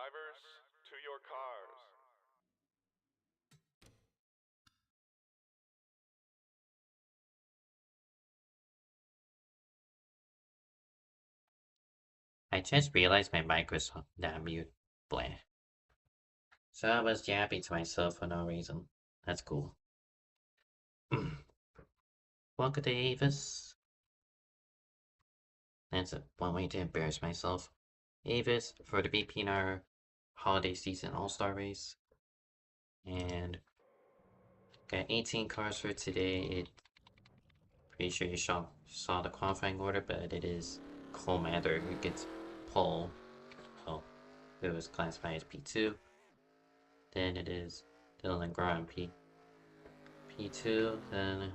Drivers, to your cars. I just realized my mic was not mute. Blah. So I was yapping to myself for no reason. That's cool. Welcome to AVUS. That's one way to embarrass myself. AVUS for the BPNR Holiday Season All-Star Race. And got 18 cars for today. Pretty sure you saw the qualifying order, but it is Cole Mather who gets pole. So it was classified as P2. Then it is Dylan Graham P2. Then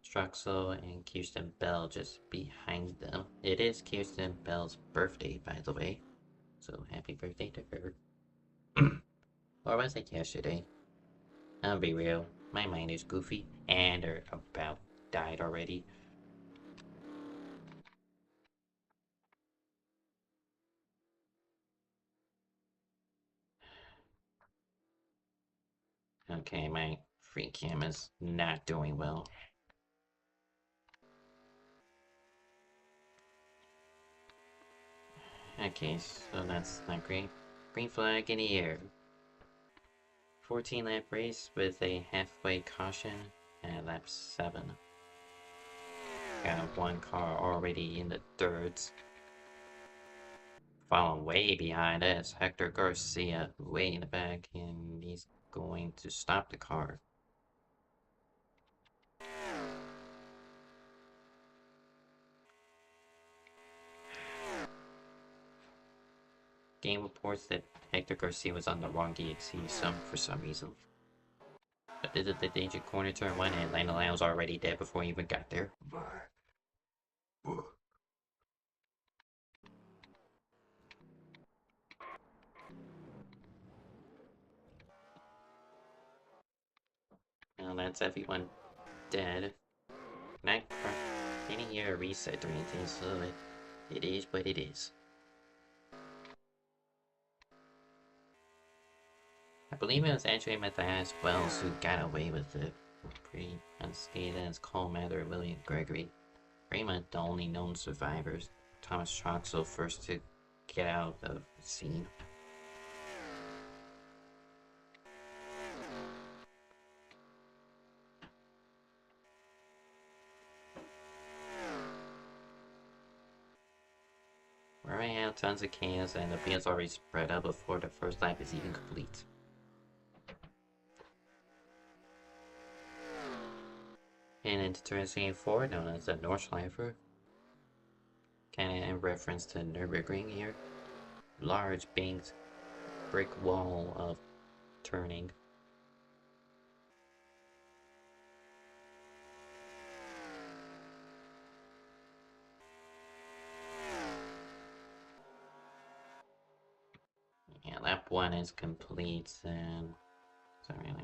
Struxel and Kirsten Bell just behind them. It is Kirsten Bell's birthday, by the way. So happy birthday to her. Or was it yesterday? I'll be real, my mind is goofy and are about died already. Okay, my free cam is not doing well. Okay, so that's not great. Green flag in the air. 14 lap race with a halfway caution at lap 7. Got one car already in the thirds. Following way behind us, Hector Garcia way in the back, and he's going to stop the car. Game reports that Hector Garcia was on the wrong DXC for some reason. But this is the danger corner turn 1, and Lando was already dead before he even got there. Well, that's everyone dead. Not any hear a reset or anything, so it is what it is. I believe it was actually Matthias Wells who got away with it. Pretty unscathed as Cole Mather and William Gregory. Pretty much the only known survivors. Thomas Troxel first to get out of the scene. Where I have tons of chaos and the field's already spread out before the first lap is even complete. And into turn 4, known as the Nordschleifer. Kinda in reference to Nürburgring here. Large banked brick wall of turning. Yeah, lap 1 is complete, and sorry, let me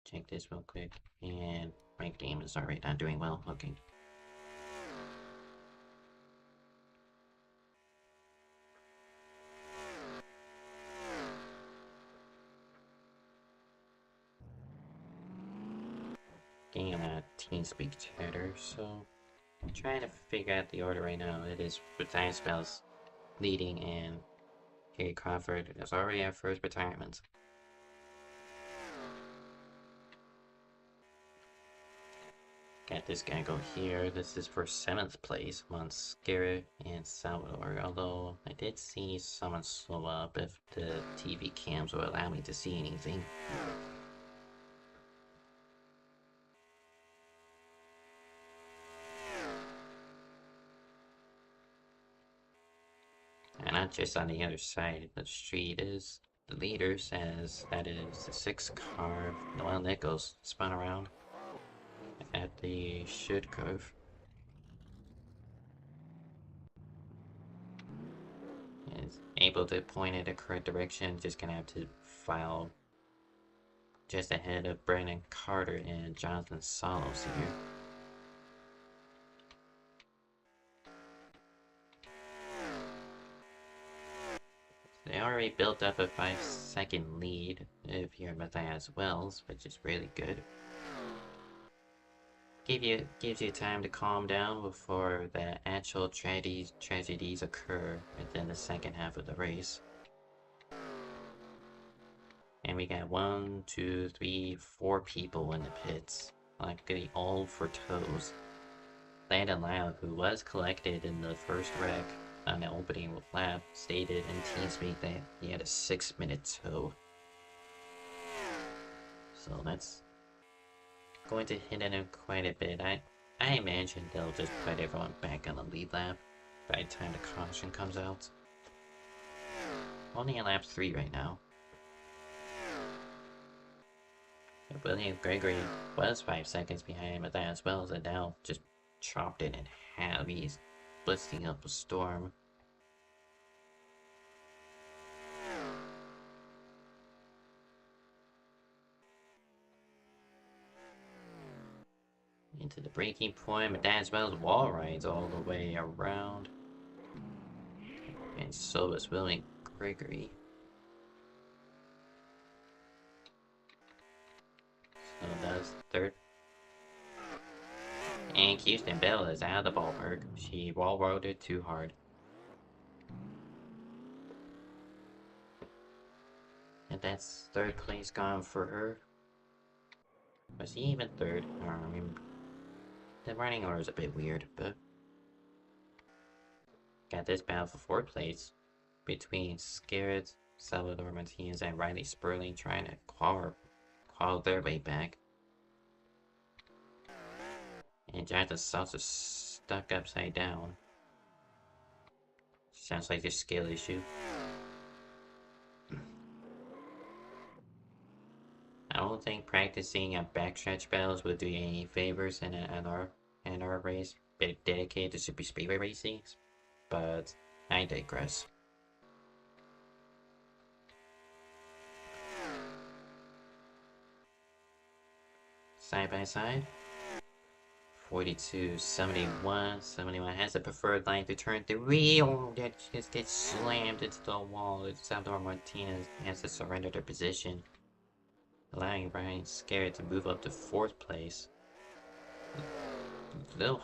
check this real quick. And my game is already not doing well. Okay. Game TeamSpeak chatter, so I'm trying to figure out the order right now. It is Matthias Bell's leading, and Gary Crawford is already at first retirement. Got this guy go here. This is for 7th place, Monscara and Salvador. Although I did see someone slow up if the TV cams will allow me to see anything. And not just on the other side of the street is the leader, says that is the 6th car, Noel Nichols, spun around at the should curve. Is able to point in the correct direction, just gonna have to file just ahead of Brandon Carter and Jonathan Solos here. They already built up a 5-second lead if you're Matthias Wells, which is really good. Gives you time to calm down before the actual tragedies occur within the second half of the race. And we got 1, 2, 3, 4 people in the pits, likely all for toes. Landon Lau, who was collected in the first wreck on the opening lap, stated in TeamSpeak that he had a 6-minute tow. So that's going to hit him quite a bit. I imagine they'll just put everyone back on the lead lap by the time the caution comes out. Only on lap 3 right now. William Gregory was 5 seconds behind Matthias Wells and now just chopped it in half. He's blitzing up a storm. Into the breaking point, Matthias Wells wall rides all the way around. And so is William Gregory. So does third. And Houston Bell is out of the ballpark. She wall rode it too hard. And that's third place gone for her. Was he even third? I mean, the running order is a bit weird, but got this battle for fourth place between Scarrett, Salvador Martinez, and Riley Sperling trying to claw their way back. And Jonathan Sauce is stuck upside down. Sounds like a skill issue. I don't think practicing at backstretch battles would do you any favors in an NR race dedicated to super speedway racing, but I digress. Side by side. 42, 71. 71 has the preferred line to turn 3. Oh, that just gets slammed into the wall. Salvador Martinez has to surrender their position, allowing Ryan Scarrett to move up to 4th place. A little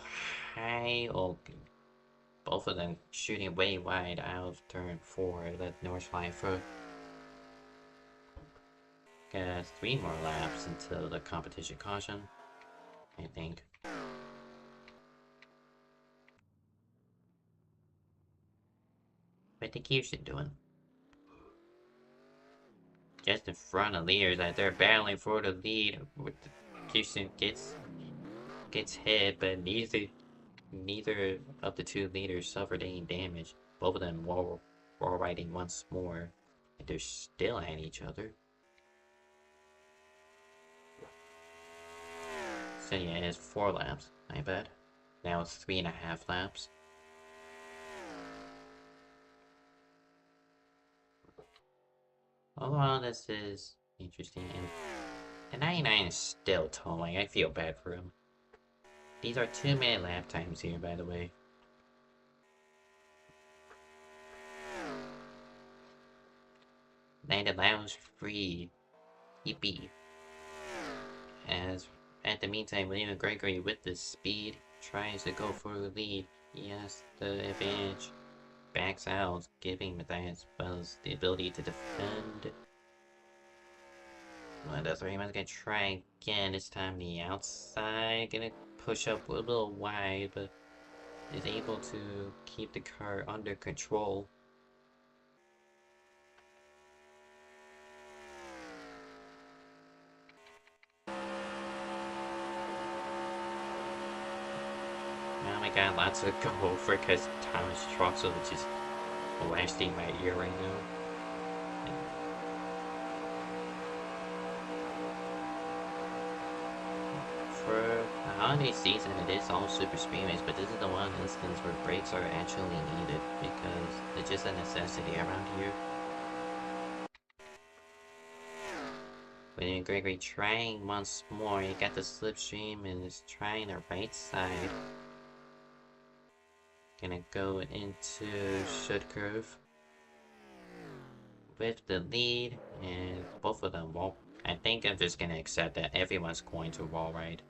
high. Oh, both of them shooting way wide out of turn 4. Let Norris fly through. Got 3 more laps until the competition caution, I think. What the Houston doing? Just in front of leaders as they're battling for the lead. Houston gets hit, but neither of the 2 leaders suffered any damage. Both of them were riding once more, and they're still at each other. So yeah, it's 4 laps. My bad. Now it's 3.5 laps. Overall, this is interesting, and the 99 is still towing. I feel bad for him. These are 2-minute lap times here, by the way. Landon Lounge free. Yippee. As at the meantime, William Gregory with the speed tries to go for the lead. He has the advantage. Backs out, giving Matthias Wells the ability to defend. 1 of the 3 man's gonna try again, this time the outside. Gonna push up a little wide, but is able to keep the car under control. Now I got lots to go over because Thomas Troxel is just blasting my ear right now. For the holiday season, it is all super speedways, but this is the one instance where brakes are actually needed because it's just a necessity around here. William Gregory trying once more. He got the slipstream and is trying the right side. Gonna go into should curve. with the lead, and both of them won't. I think I'm just gonna accept that everyone's going to wall ride.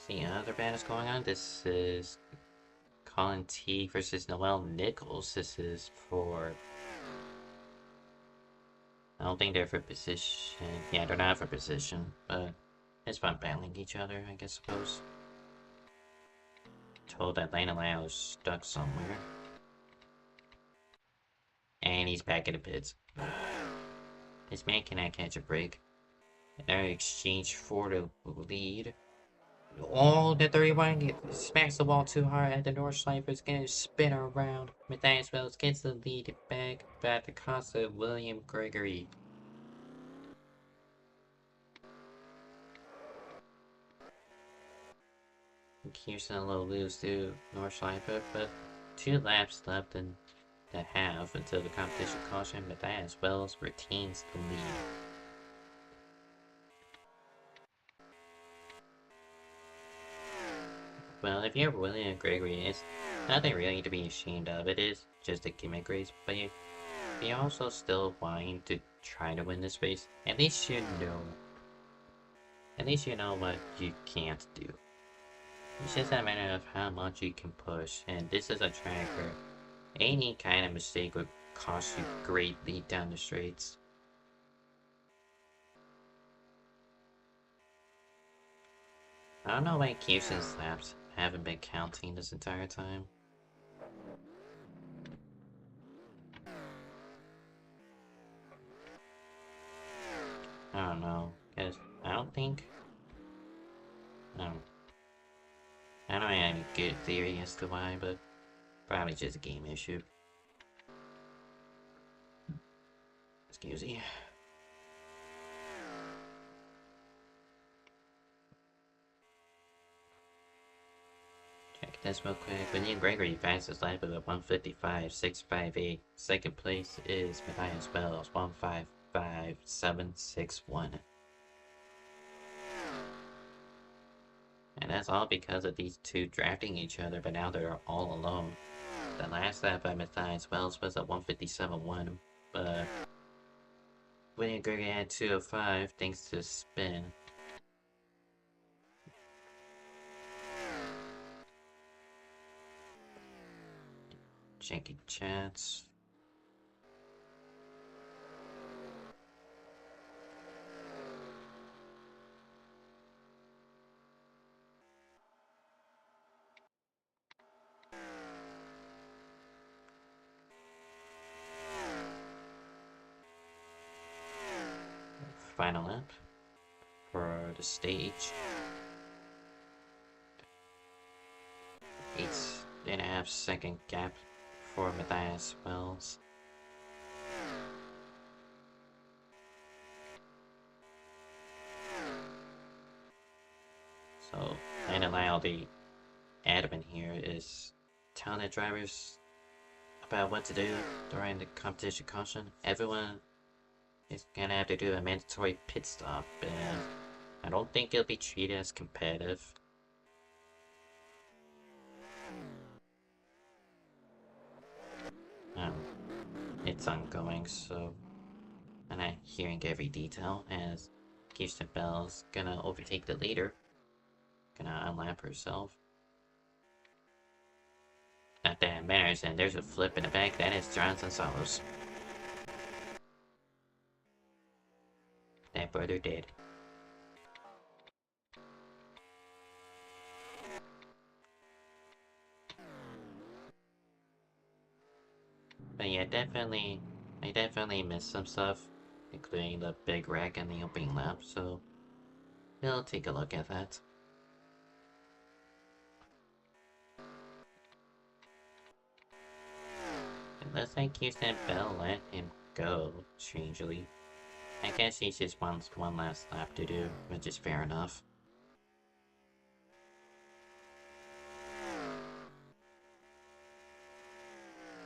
See, another battle is going on. This is Colin T versus Noel Nichols. This is for... I don't think they're for position. Yeah, they're not for position, but it's fun battling each other, I guess, suppose. Told Atlanta Lau is stuck somewhere. And he's back in the pits. This man cannot catch a break. Another exchange for the lead. Oh, the 31 smacks the wall too hard at the North Slifer. It's gonna spin around. Matthias Wells gets the lead back, but at the cost of William Gregory. Houston a little loose to North Slifer, but 2 laps left in the half until the competition caution. Matthias Wells retains the lead. Well, if you're William Gregory, it's nothing really to be ashamed of. It is just a gimmick race, but you're also still wanting to try to win this race. At least you know. At least you know what you can't do. It's just a matter of how much you can push, and this is a track where any kind of mistake would cost you greatly down the straights. I don't know why Houston's laps haven't been counting this entire time. I don't know, because I don't think... I don't have any good theory as to why, but probably just a game issue. Excuse me. Check this real quick. William Gregory fastest lap of 155.658. Second place is Matthias Wells, 155.761. And that's all because of these two drafting each other, but now they're all alone. The last lap by Matthias Wells was at 157.1, but William Gregory had 205 thanks to spin. Checking chats. Final lap for the stage. 8.5 second gap for Matthias Wells. So, and allow the admin here is telling the drivers about what to do during the competition caution. Everyone is gonna have to do a mandatory pit stop, and I don't think it'll be treated as competitive. It's ongoing, so I'm not hearing every detail as Kirsten Bell's gonna overtake the leader, gonna unlap herself. Not that it matters, and there's a flip in the back. That is Johnson Solos. That brother dead. But yeah, I definitely missed some stuff, including the big wreck and the opening lap, so we'll take a look at that. It looks like Kirsten Bell let him go, strangely. I guess he just wants one last lap to do, which is fair enough.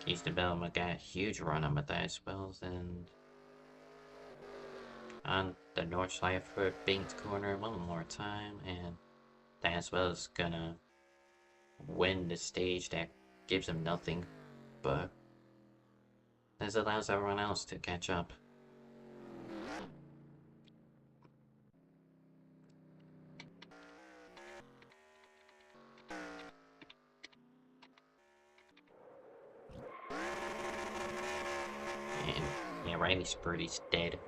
East Development got a huge run on Matthias Wells, and on the north side for Bates Corner one more time, and Matthias Wells is gonna win the stage that gives him nothing, but this allows everyone else to catch up. And yeah, Riley Spurdy's dead.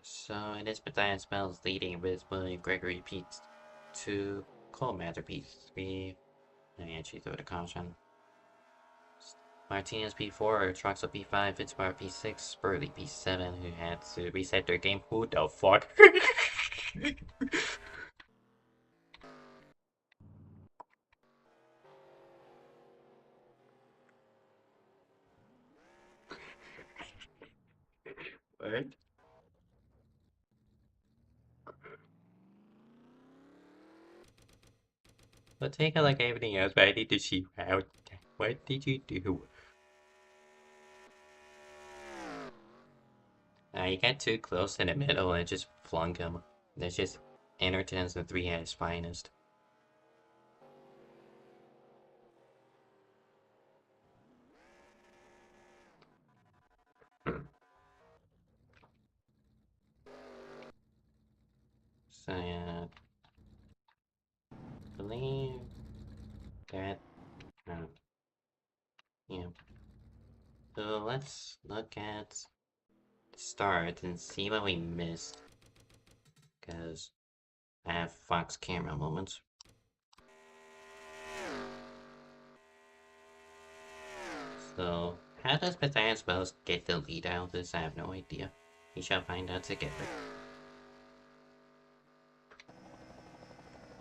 So it is Matthias Wells leading with William Gregory P2, Cole Mather P3, and actually throw the caution. Martinez P4, Troxel P5, Fitzpatrick P6, Spurley P7, who had to reset their game. Who the fuck? What? But take it like everything else, but I need to see how. What did you do? You got too close in the middle and just flung him. That's just NR2003 at its finest. So yeah, I believe that. Yeah. So let's look at the start and see what we missed. Because I have Fox camera moments. So, how does Matthias Wells get the lead out of this? I have no idea. We shall find out together.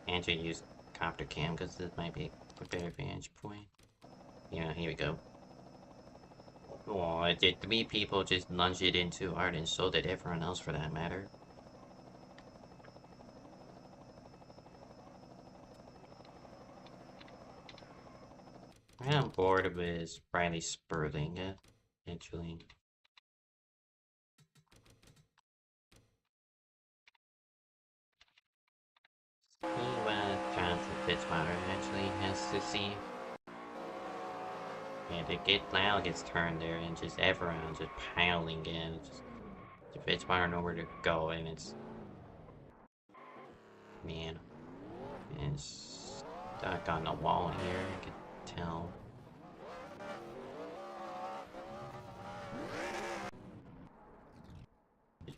Andrew used copter cam because this might be a better vantage point. Yeah, here we go. Oh, did 3 people just lunge it into art, and so did everyone else for that matter. I'm bored with Riley Spurling, actually. See what Jonathan Fitzwater actually has to see. Yeah, Lyle gets turned there, and just everyone just piling in. Just the Fitzwater nowhere to go, and it's man, it's stuck on the wall here. I can tell.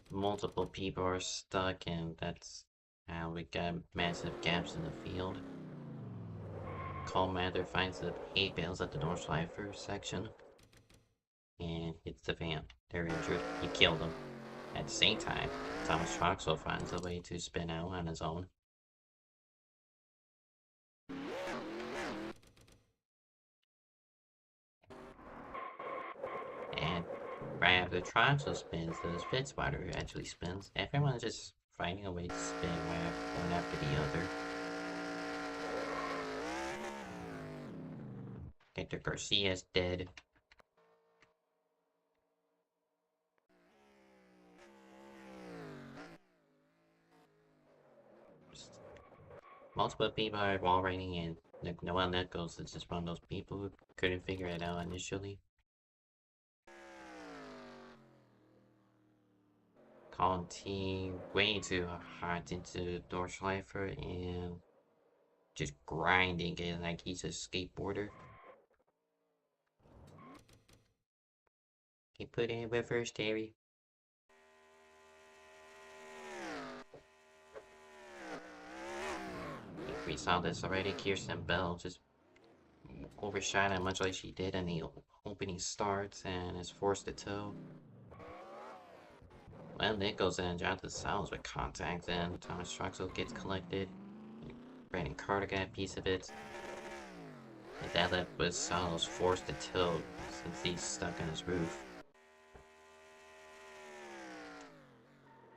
Multiple people are stuck, and that's how we got massive gaps in the field. Cole Mather finds the 8 bales at the north side first section and hits the van. They're injured. He killed them. At the same time, Thomas Troxel finds a way to spin out on his own. And right after Troxel spins, the Fitzwater actually spins. Everyone's just finding a way to spin one after the other. Hector Garcia's dead. Multiple people are wall riding, and Noel Nichols is just one of those people who couldn't figure it out initially. Calling T way too hard into Dorschleifer and just grinding it like he's a skateboarder. He put in reverse, Terry. We saw this already. Kirsten Bell just overshot it much like she did in the opening starts and is forced to tow. Well, Nichols and Jonathan Sowles with contacts, and Thomas Troxel gets collected. Brandon Carter got a piece of it. And that left with Sowles forced to tow since he's stuck on his roof.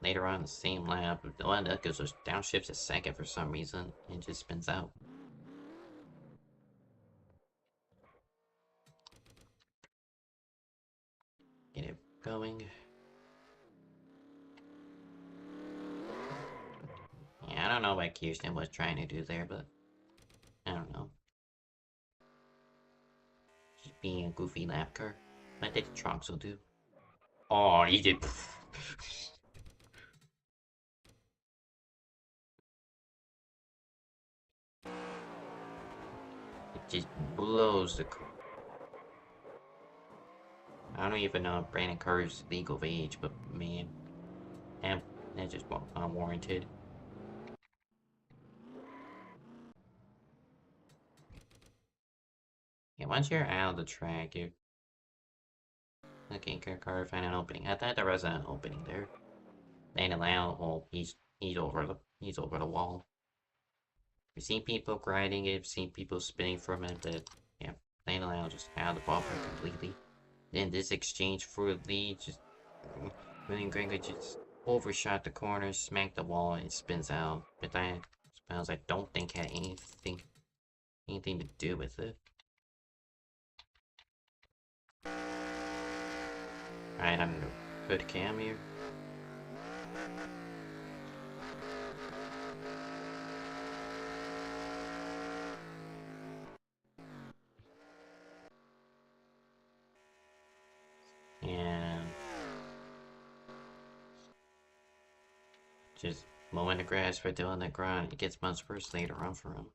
later on in the same lap. The one that goes downshifts a second for some reason and just spins out. Get it going. Yeah, I don't know what Kirsten was trying to do there, but I don't know. Just being a goofy lap car. What did Troxel do? Oh, he did. It just blows the car. I don't even know if Brandon Carter's legal of age, but man, that's just unwarranted. Yeah, once you're out of the track, you're looking at Carter find an opening. I thought there was an opening there. Landon Lau, oh, he's over the wall. We've seen people grinding it, we've seen people spinning from it, but yeah, Landon Lau just out of the ballpark completely. Then this exchange for a lead, just William Gregory just overshot the corner, smacked the wall, and it spins out. But that spells I don't think had anything to do with it. Alright, I'm gonna put Cam here. And just mowing the grass for Dylan the grind. It gets much worse later on for him.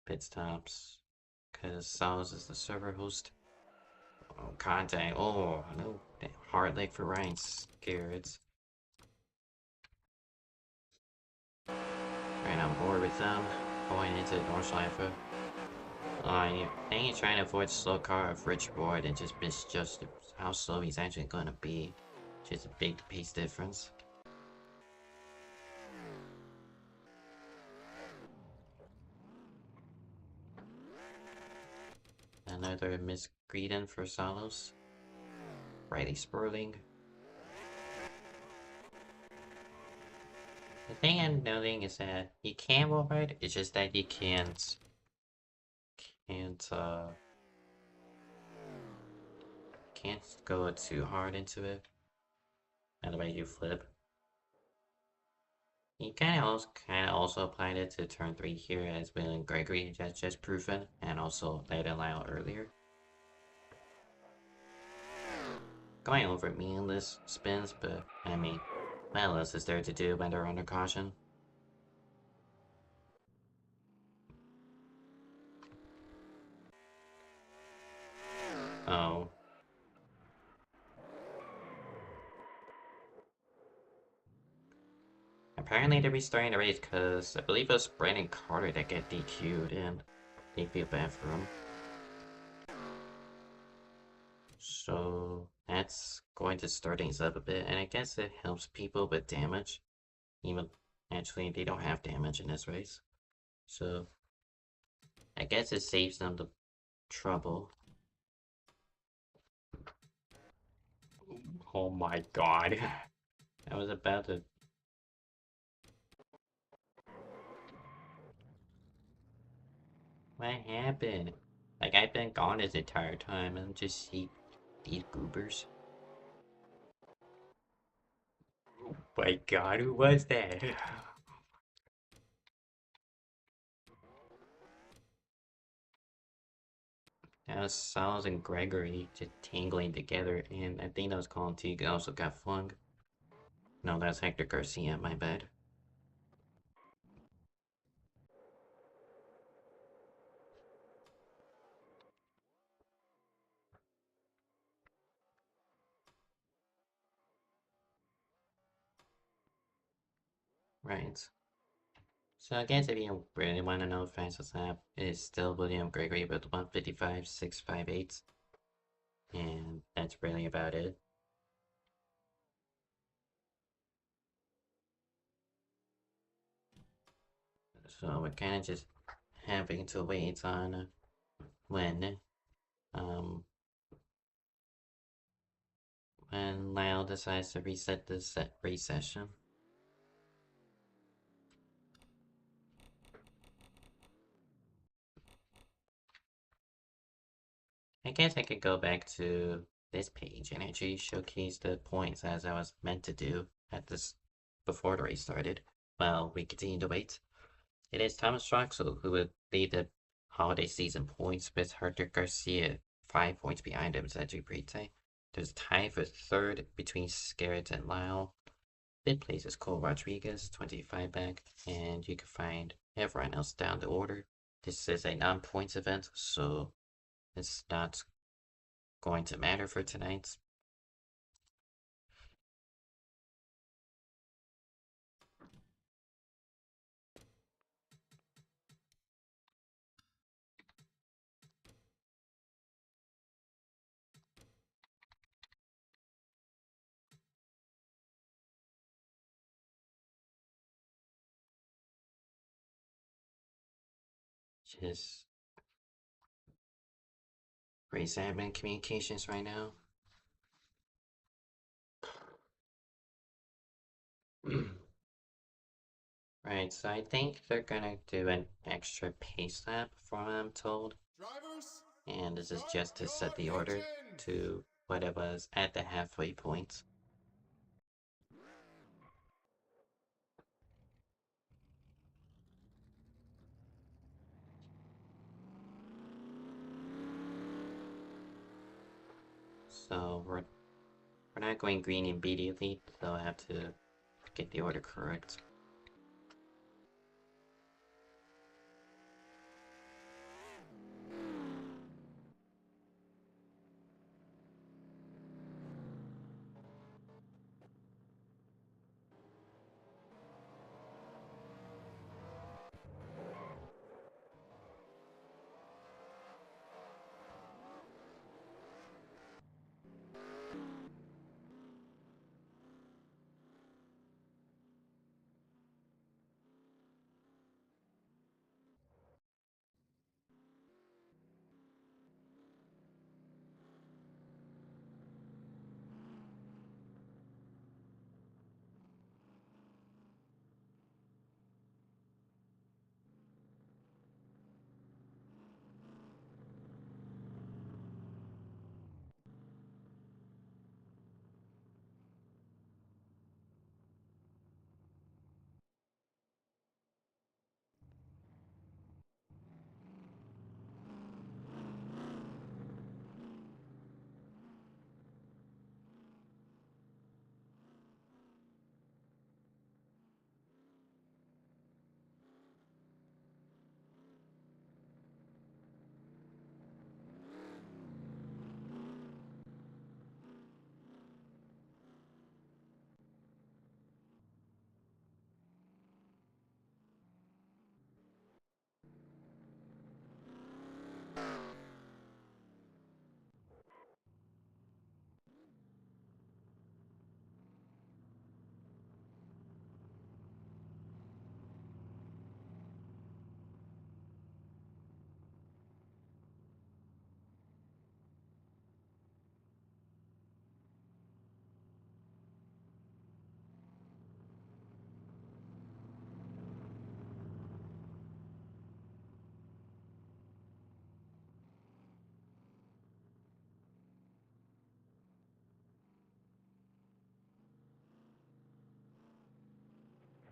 Pit stops. Because Salas is the server host. Oh, contact. Oh, no. Hard leg for Ryan Scarrets. Right on board with them. Going into Nordschleife. I think he's trying to avoid slow car of Rich Boyd and just misjudged how slow he's actually going to be. Just a big pace difference. Another misgreeting for Salos. Riley Sperling. The thing I'm noting is that you can wall ride, it's just that you can't go too hard into it. Otherwise you flip. He kind of also applied it to turn 3 here as William Gregory has just proven, and also let it out earlier. Going over meaningless spins, but I mean, what else is there to do when they're under caution? Oh. Apparently they're restarting the race because I believe it was Brandon Carter that got DQ'd and they feel bad for him. So that's going to start things up a bit, and I guess it helps people with damage. Even actually they don't have damage in this race. So I guess it saves them the trouble. Oh my god. I was about to... What happened? Like, I've been gone this entire time and just see these goobers. Oh my god, who was that? That was Salas and Gregory just tangling together, and I think that was Colin Teague also got flung. No, that's Hector Garcia, my bad. Right. So I guess if you really want to know fastest lap, it's still William Gregory with 1:55.658. And that's really about it. So we're kind of just having to wait on when when Lyle decides to reset this race session. I guess I could go back to this page and actually showcase the points as I was meant to do at this before the race started. Well, we continue to wait. It is Thomas Troxel who would lead the holiday season points with Hector Garcia 5 points behind him, Sergio Brite. There's a tie for third between Scarrett and Lyle. Fifth place is Cole Rodriguez, 25 back, and you can find everyone else down the order. This is a non-points event, so it's not going to matter for tonight. Just race admin communications right now. Right, so I think they're gonna do an extra pace lap from what I'm told. Drivers, And this is start just to set the your order engines. to what it was at the halfway point. So we're not going green immediately, so I have to get the order correct.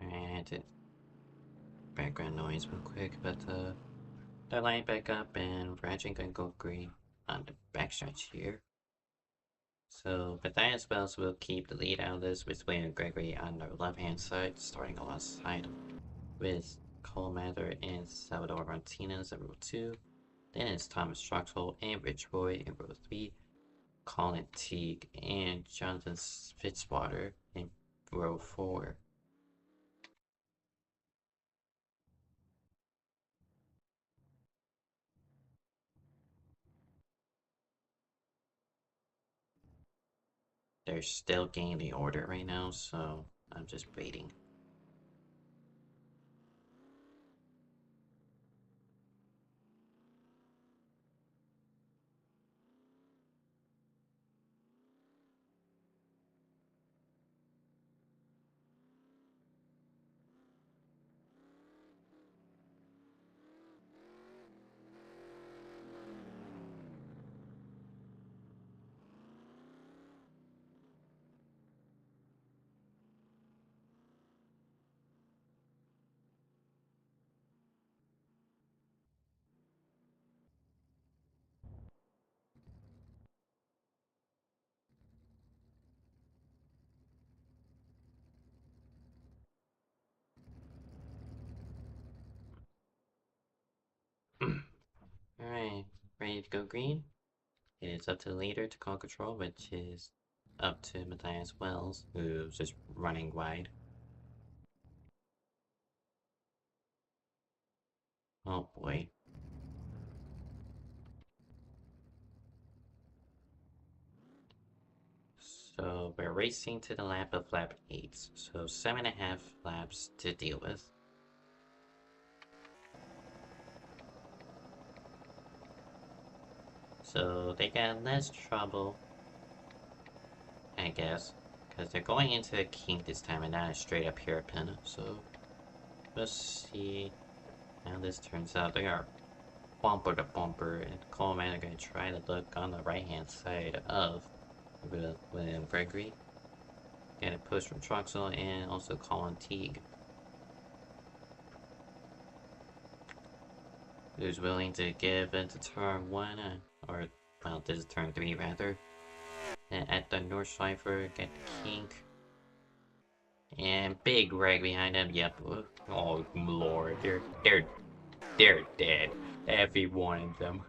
And background noise real quick, but they're lining back up and we're actually gonna go green on the backstretch here. So Matthias Wells will keep the lead out of this with William Gregory on the left hand side, starting alongside him with Cole Mather and Salvador Martinez in row 2. Then it's Thomas Troxel and Rich Roy in row 3, Colin Teague and Jonathan Fitzwater in row 4. They're still getting the order right now, so I'm just waiting. Alright, ready to go green? It is up to the leader to call control, which is up to Matthias Wells, who's just running wide. Oh boy. So we're racing to the lap of lap 8, so 7.5 laps to deal with. So they got less trouble, I guess, because they're going into a kink this time and not a straight up hairpin. So we'll see how this turns out. They are bumper to bumper, and Coleman are going to try to look on the right hand side of William Gregory. Get a push from Troxel and also Colin Teague, who's willing to give into turn 1, or well, this is turn 3 rather. And at the North Schleifer, get the kink. And big rag behind him, yep. Oh lord, they're dead. Every one of them.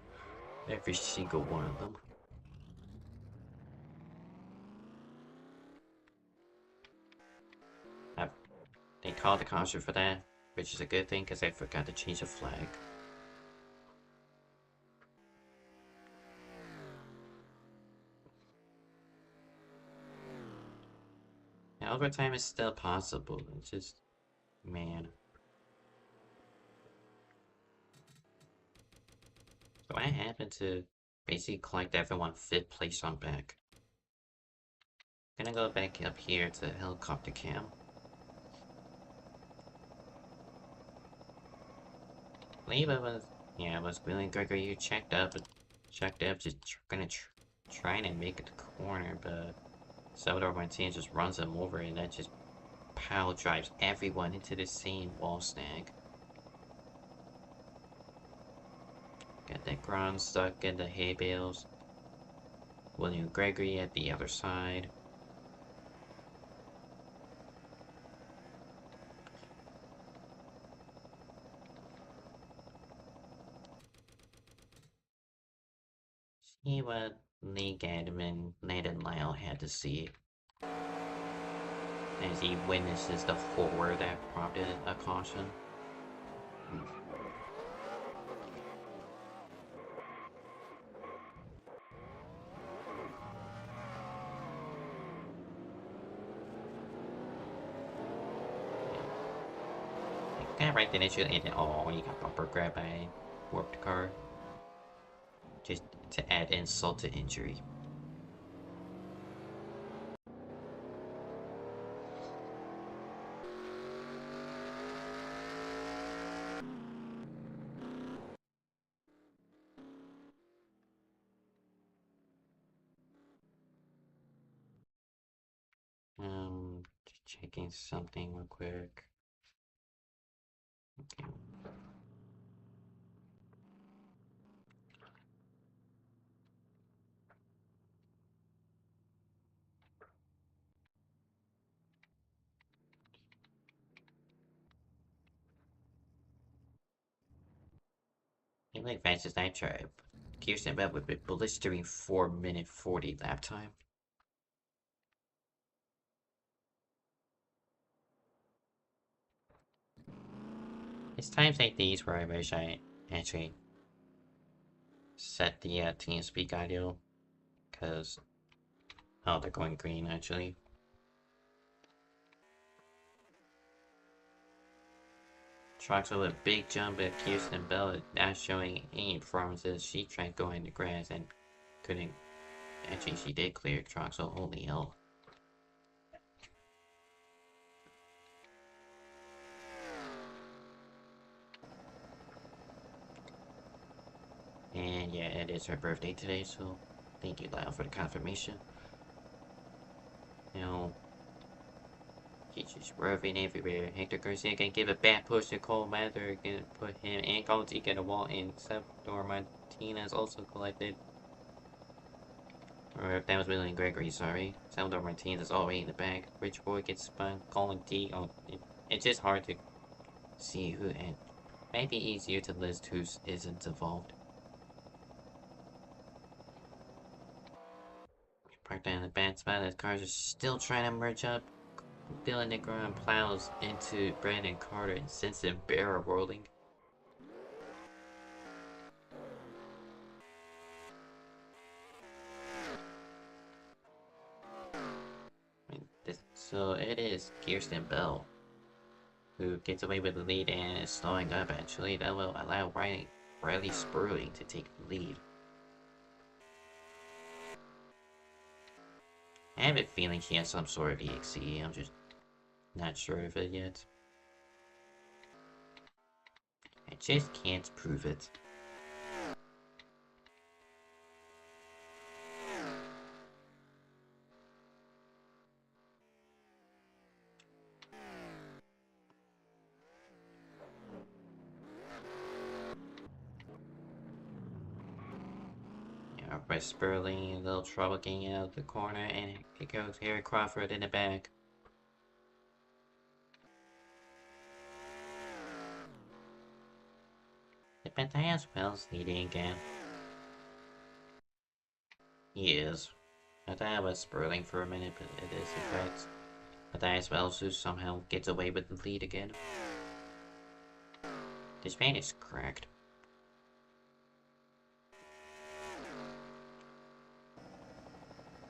Every single one of them. They called the caution for that, which is a good thing because they forgot to change the flag. Now, overtime is still possible. It's just, man. So I happened to basically collect everyone 5th place on back. Gonna go back up here to helicopter cam. I believe it was, yeah, it was William Gregory who checked up, just trying to make it to corner, but Salvador Martinez just runs him over, and that just pile drives everyone into the same wall snag. Got that ground stuck in the hay bales. William Gregory at the other side. See what Lee Gadman and Nathan Lyle had to see as he witnesses the forward that prompted a caution. Kind of right then it should end it. Oh, you got bumper grab by warped car. Just to add insult to injury. Just checking something real quick. Okay. He like fastest I tried. Kirsten Bell with a blistering 4-minute 40 lap time. It's times like these where I wish I actually set the TeamSpeak audio, because oh, they're going green actually. Trucks with a big jump at Kirsten Bell not showing any performances. She tried going to grass and couldn't. Actually, she did clear trucks, so only L. And yeah, it is her birthday today, so thank you, Lyle, for the confirmation. You know, he's just roving everywhere. Hector Garcia can give a bad push to Cole Mather, gonna put him and Conti get a wall in. Salvador Martinez also collected. Or if that was William Gregory, sorry. Salvador Martinez is already in the back. Rich Boy gets spun. Colin T. Oh, it's just hard to see who, and might be easier to list who isn't involved. Parked in a bad spot as cars are still trying to merge up. Dylan Negron plows into Brandon Carter and sends them barrel rolling. So it is Kirsten Bell who gets away with the lead and is slowing up. Actually, that will allow Riley Sperling to take the lead. I have a feeling she has some sort of EXE. I'm just not sure of it yet. I just can't prove it. West Sperling in a little trouble getting out of the corner, and it goes Harry Crawford in the back. But Matthias Wells leading again. He is. I thought it was Sperling for a minute, but it is in fact Matthias Wells who somehow gets away with the lead again. This van is cracked.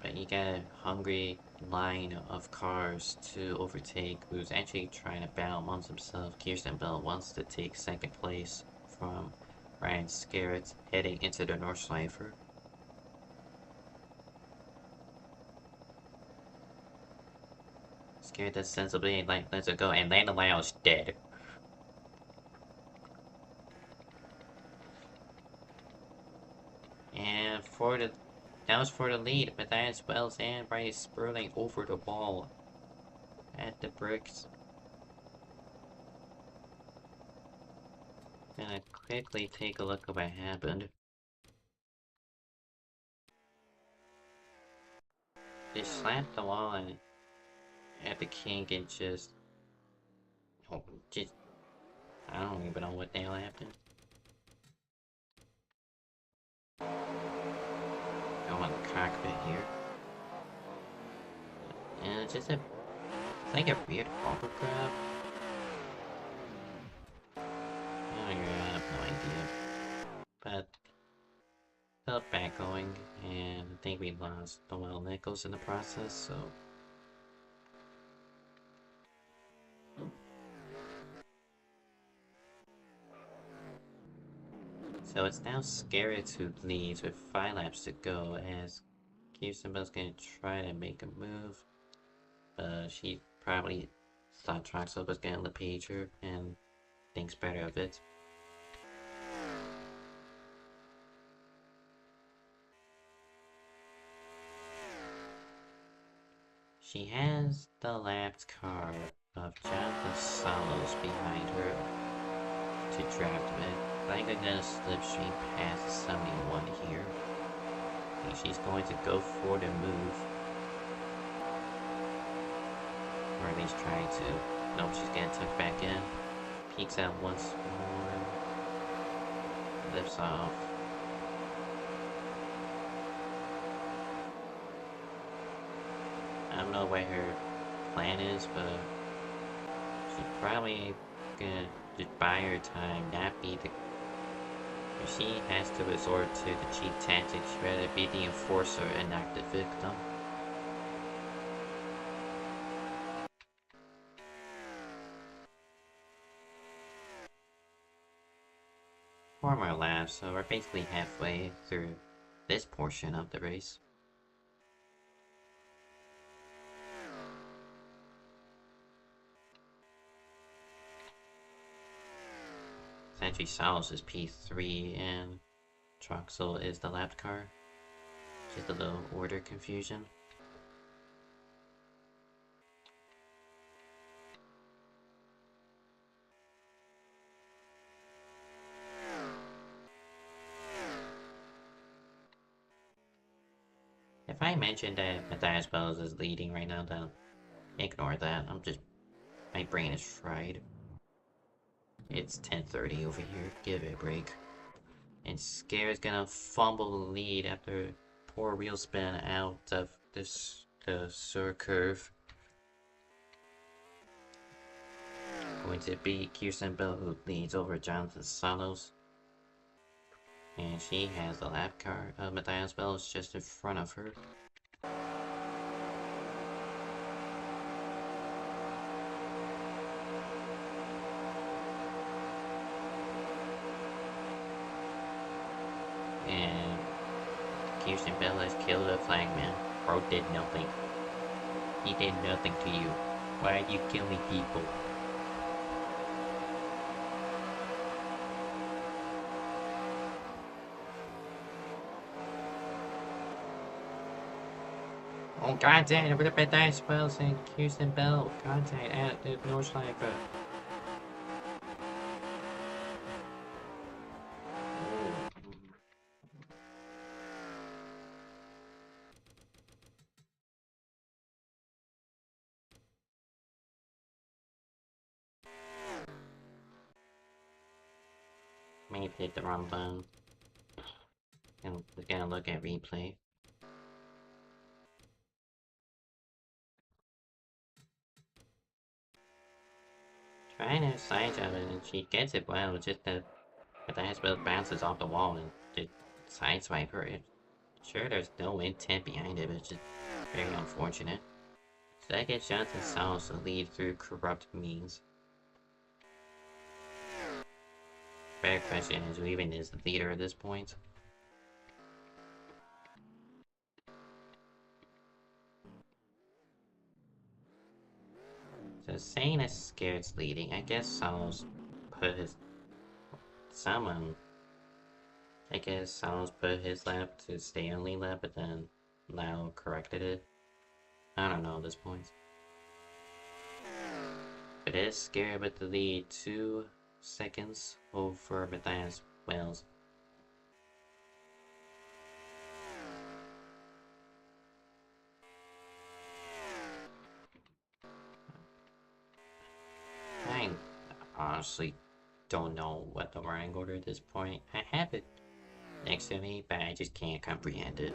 But you got a hungry line of cars to overtake who's actually trying to battle amongst himself. Kirsten Bell wants to take second place from Ryan Scarrett heading into the North Schleifer. Scarrett does sensibly and lets it go, and Landon Lyle is dead. And that was for the lead, but Matthias Wells and Bryce Sperling over the wall at the bricks. Gonna quickly take a look at what happened. They slapped the wall and at the king and just I don't even know what the hell happened. Go in the cockpit here. And it's just it's like a weird bumper grab. I have no idea. But felt back going, and I think we lost Noel Nichols in the process, so. So it's now Scarrett who leads with 5 laps to go as Kirsten Bell's gonna try to make a move. She probably thought Troxel was gonna LePage her and thinks better of it. She has the lapped car of Jonathan Salos behind her to draft with. I think I'm gonna slipstream past 71 here. I think she's going to go for the move. Or at least try to. Nope, she's gonna tuck back in. Peeks out once more. Lifts off. I don't know what her plan is, but she's probably gonna just buy her time, not be the. If she has to resort to the cheat tactics, she'd rather be the enforcer and not the victim. Four more laps, so we're basically halfway through this portion of the race. Sanji Salos is P3 and Troxel is the lapped car. Just a little order confusion. If I mentioned that Matthias Bells is leading right now, then ignore that. My brain is fried. It's 10:30 over here. Give it a break. And Scare's gonna fumble the lead after poor wheel spin out of the sewer curve. Going to be Kirsten Bell, who leads over Jonathan Salos. And she has the lap car. Matthias Bell is just in front of her. And Kirsten Bell has killed a flagman. Bro did nothing. He did nothing to you. Why are you killing people? Oh, contact with the Matthias Bell and Kirsten Bell. Contact at the Nordschleifer. May have hit the wrong button. And we're gonna look at replay. Trying to side jump it and she gets it well, just that the hospital bounces off the wall and just sideswipe her. Sure, there's no intent behind it, but it's just very unfortunate. So that gets Jonathan Salos to lead through corrupt means. Fair question is who even is the leader at this point. So saying as Scared's leading, I guess Salos put his Salos put his lap to stay on lead lap, but then Lau corrected it. I don't know at this point. But it is Scared with the lead 2 seconds over Matthias Wells. I honestly don't know what the running order at this point. I have it next to me, but I just can't comprehend it.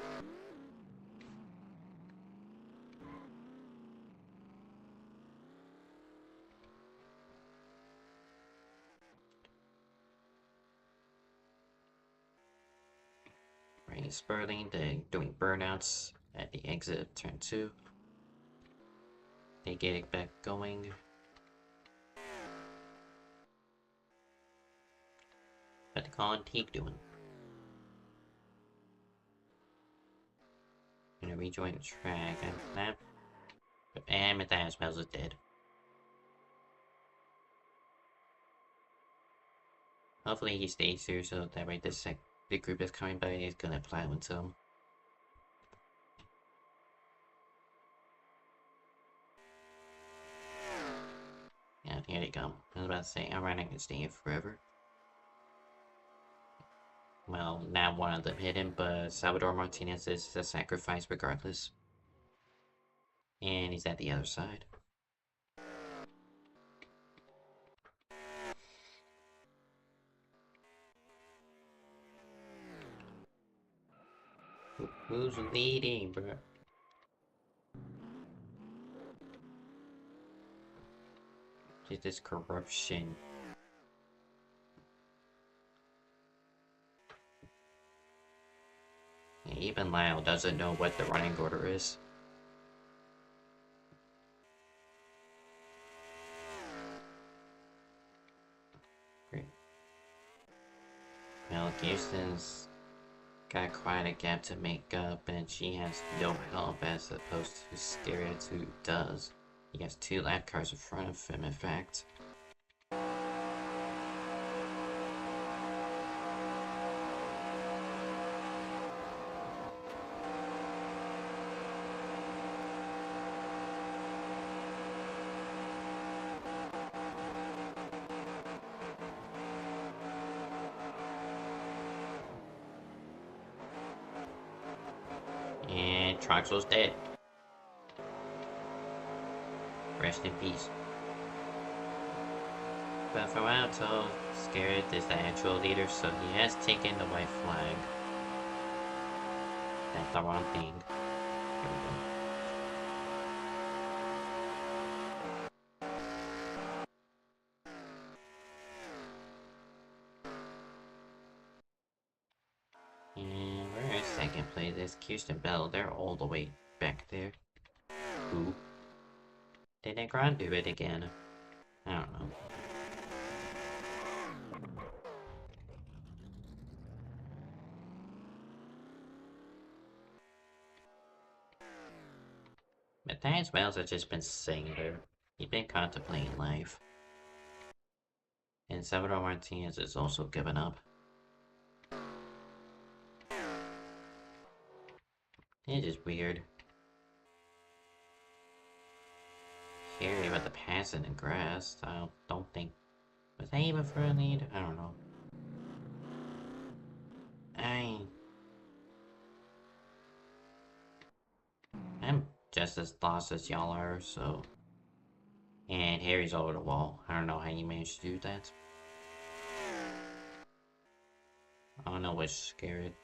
Ray Sperling, they're doing burnouts at the exit of turn 2. They get it back going. What the Colin Teague doing? Gonna rejoin the track and Matthias Bells is dead. Hopefully he stays here so that way the group is coming by is gonna apply with him. Yeah, here they come. I was about to say, alright, I can stay here forever. Well, now one of them hit him, but Salvador Martinez is a sacrifice regardless. And he's at the other side. Who's leading, bro? Just this corruption. Even Lyle doesn't know what the running order is. Great. Well, Kirsten's got quite a gap to make up, and she has no help as opposed to Scared, who does. He has 2 lap cars in front of him, in fact. And Troxel's dead. Rest in peace. But from what I'm told, Scared is the actual leader, so he has taken the white flag. That's the wrong thing. Here we go. second place is Kirsten Bell. They're all the way back there. Who? Did Negron do it again? I don't know. Matthias Wells has just been sitting there. He's been contemplating life. And Salvador Martinez has also given up. It is weird. Scary about the pass in the grass. I don't think... Was that even for a lead? I don't know. I'm just as lost as y'all are, so... And Harry's over the wall. I don't know how you managed to do that. I don't know what's scared.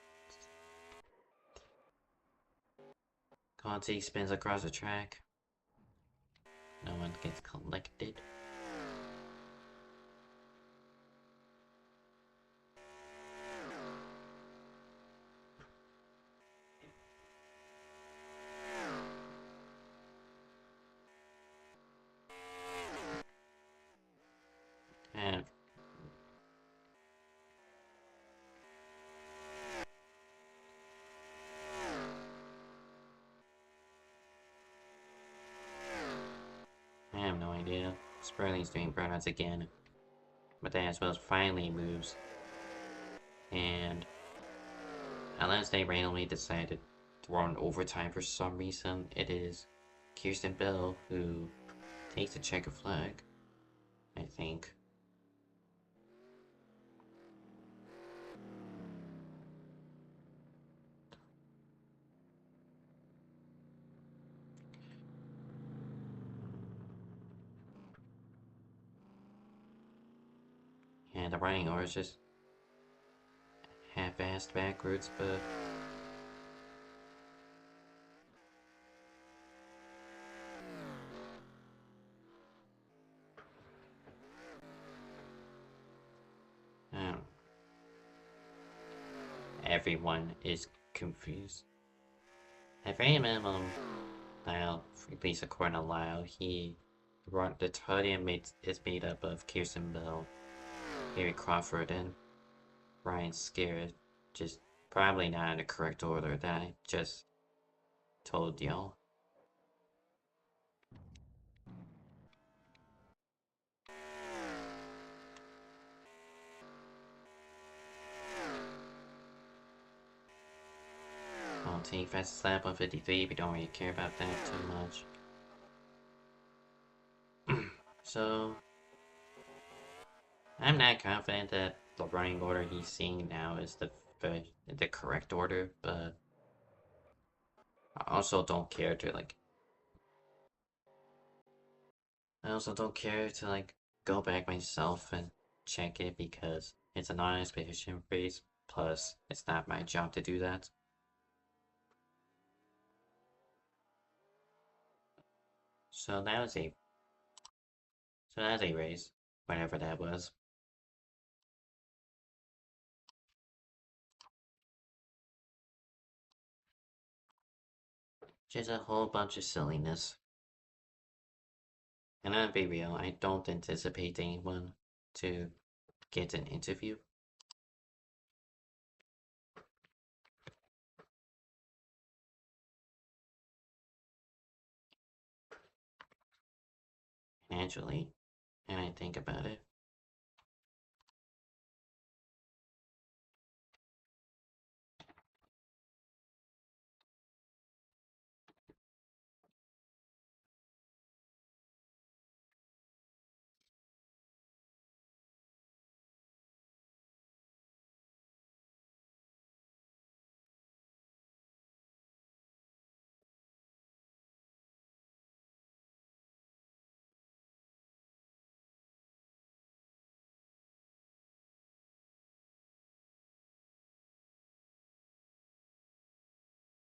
Conti spins across the track. No one gets collected. And I have no idea. Sperling's doing burnouts again. But that as well as finally moves. And unless they randomly decided to run overtime for some reason, it is Kirsten Bell who takes the checker flag, I think. And the running order is just half-assed backwards, but everyone is confused. At very minimum, Lyle, at least according to Lyle, the podium is made up of Kirsten Bell, Harry Crawford, and Ryan Scared. Just probably not in the correct order that I just told y'all. I'll take fastest lap on 53, we don't really care about that too much. So, I'm not confident that the running order he's seeing now is the correct order, but I also don't care to go back myself and check it because it's a non-expedition race, plus it's not my job to do that. So that was a race, whatever that was. Just a whole bunch of silliness. And I'll be real, I don't anticipate anyone to get an interview. Naturally, and I think about it.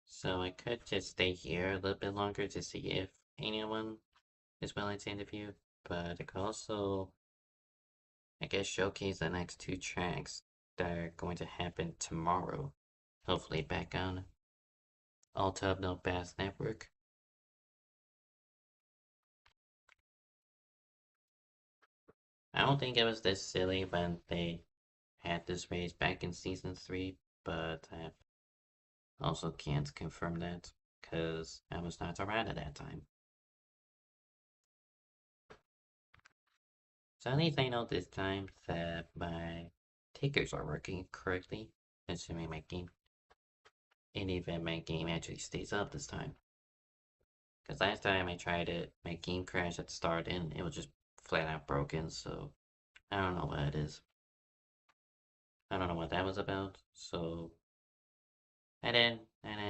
So I could just stay here a little bit longer to see if anyone is willing to interview, but I could also, I guess, showcase the next two tracks that are going to happen tomorrow. Hopefully back on Alta No Bass Network. I don't think it was this silly when they had this race back in season 3, but I also can't confirm that because I was not around at that time. So at least I know this time that my tickers are working correctly, assuming my game, in the event my game actually stays up this time. Because last time I tried it, my game crashed at the start and it was just flat out broken, so I don't know what it is. I don't know what that was about, so I didn't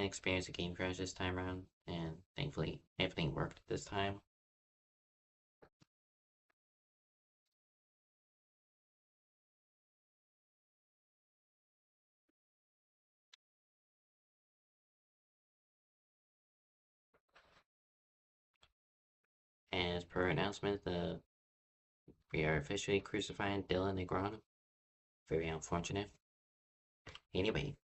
experience a game crash this time around, and thankfully everything worked this time. As per announcement, we are officially crucifying Dylan Negron. Very unfortunate. Anyway,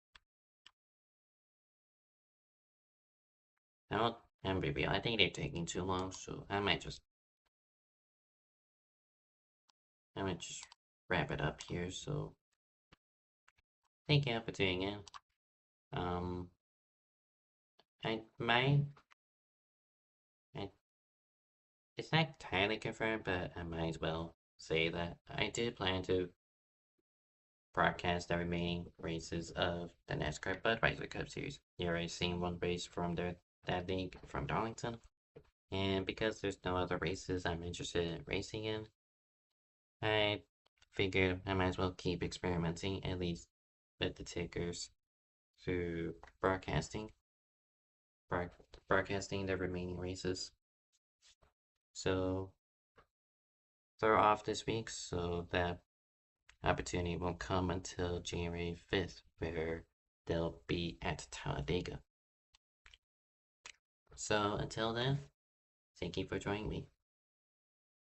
I don't. I think they're taking too long, so I might just wrap it up here. So thank you for tuning in. Um, I might. I, it's not entirely confirmed, but I might as well say that I did plan to broadcast the remaining races of the NASCAR Budweiser Cup Series. You already seen one race from that league from Darlington, and because there's no other races I'm interested in racing in, I figured I might as well keep experimenting at least with the tickers through broadcasting the remaining races. So they're off this week, so that opportunity won't come until January 5th, where they'll be at Talladega. So until then, thank you for joining me.